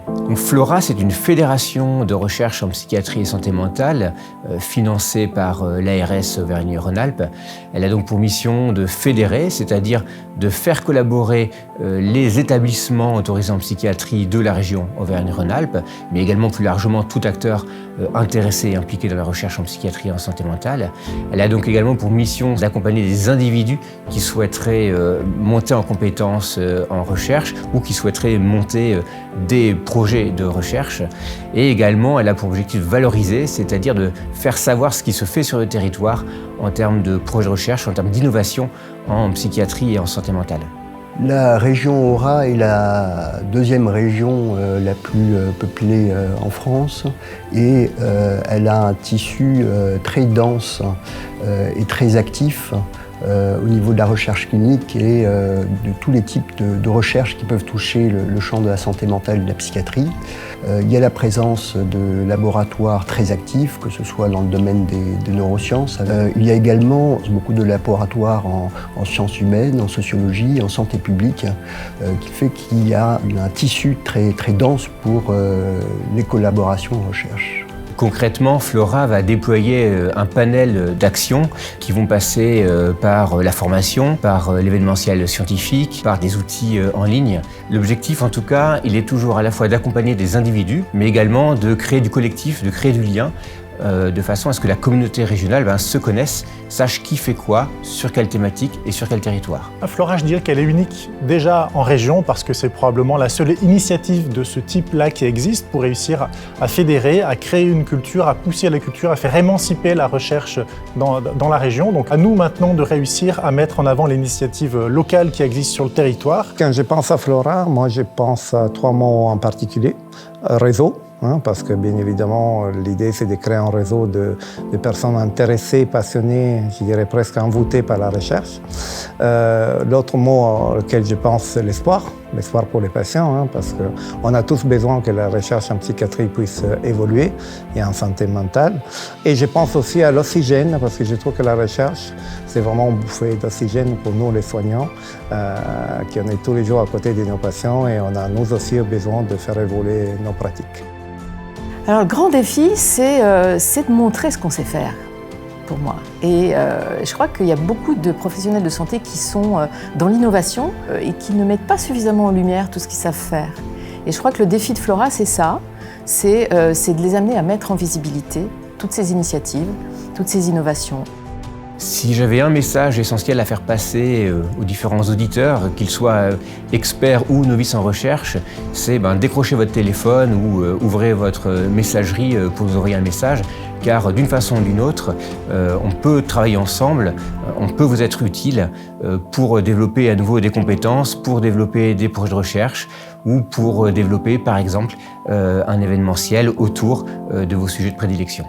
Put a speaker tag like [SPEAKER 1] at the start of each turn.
[SPEAKER 1] Donc Flora, c'est une fédération de recherche en psychiatrie et santé mentale financée par l'ARS Auvergne-Rhône-Alpes. Elle a donc pour mission de fédérer, c'est-à-dire de faire collaborer les établissements autorisés en psychiatrie de la région Auvergne-Rhône-Alpes, mais également plus largement tout acteur intéressé et impliqué dans la recherche en psychiatrie et en santé mentale. Elle a donc également pour mission d'accompagner des individus qui souhaiteraient monter en compétences en recherche ou qui souhaiteraient monter des projets de recherche. Et également, elle a pour objectif de valoriser, c'est-à-dire de faire savoir ce qui se fait sur le territoire en termes de projets de recherche, en termes d'innovation en psychiatrie et en santé mentale.
[SPEAKER 2] La région Haut-Rhin est la deuxième région la plus peuplée en France et elle a un tissu très dense et très actif au niveau de la recherche clinique et de tous les types de recherches qui peuvent toucher le champ de la santé mentale et de la psychiatrie. Il y a la présence de laboratoires très actifs, que ce soit dans le domaine des neurosciences. Il y a également beaucoup de laboratoires en sciences humaines, en sociologie, en santé publique, qui fait qu'il y a un tissu très, très dense pour les collaborations en recherche.
[SPEAKER 1] Concrètement, Flora va déployer un panel d'actions qui vont passer par la formation, par l'événementiel scientifique, par des outils en ligne. L'objectif, en tout cas, il est toujours à la fois d'accompagner des individus, mais également de créer du collectif, de créer du lien, de façon à ce que la communauté régionale se connaisse, sache qui fait quoi, sur quelle thématique et sur quel territoire.
[SPEAKER 3] Flora, je dirais qu'elle est unique déjà en région parce que c'est probablement la seule initiative de ce type-là qui existe pour réussir à fédérer, à créer une culture, à pousser la culture, à faire émanciper la recherche dans la région. Donc à nous maintenant de réussir à mettre en avant l'initiative locale qui existe sur le territoire.
[SPEAKER 4] Quand je pense à Flora, moi je pense à trois mots en particulier. Réseau. Parce que bien évidemment, l'idée c'est de créer un réseau de personnes intéressées, passionnées, je dirais presque envoûtées par la recherche. L'autre mot auquel je pense, c'est l'espoir pour les patients, parce qu'on a tous besoin que la recherche en psychiatrie puisse évoluer et en santé mentale. Et je pense aussi à l'oxygène, parce que je trouve que la recherche, c'est vraiment une bouffée d'oxygène pour nous les soignants, qui on est tous les jours à côté de nos patients et on a nous aussi besoin de faire évoluer nos pratiques.
[SPEAKER 5] Alors le grand défi, c'est de montrer ce qu'on sait faire, pour moi. Et je crois qu'il y a beaucoup de professionnels de santé qui sont dans l'innovation et qui ne mettent pas suffisamment en lumière tout ce qu'ils savent faire. Et je crois que le défi de Flora, c'est ça, c'est de les amener à mettre en visibilité toutes ces initiatives, toutes ces innovations.
[SPEAKER 1] Si j'avais un message essentiel à faire passer aux différents auditeurs, qu'ils soient experts ou novices en recherche, c'est décrochez votre téléphone ou ouvrez votre messagerie pour vous envoyer un message, car d'une façon ou d'une autre, on peut travailler ensemble, on peut vous être utile pour développer à nouveau des compétences, pour développer des projets de recherche ou pour développer par exemple un événementiel autour de vos sujets de prédilection.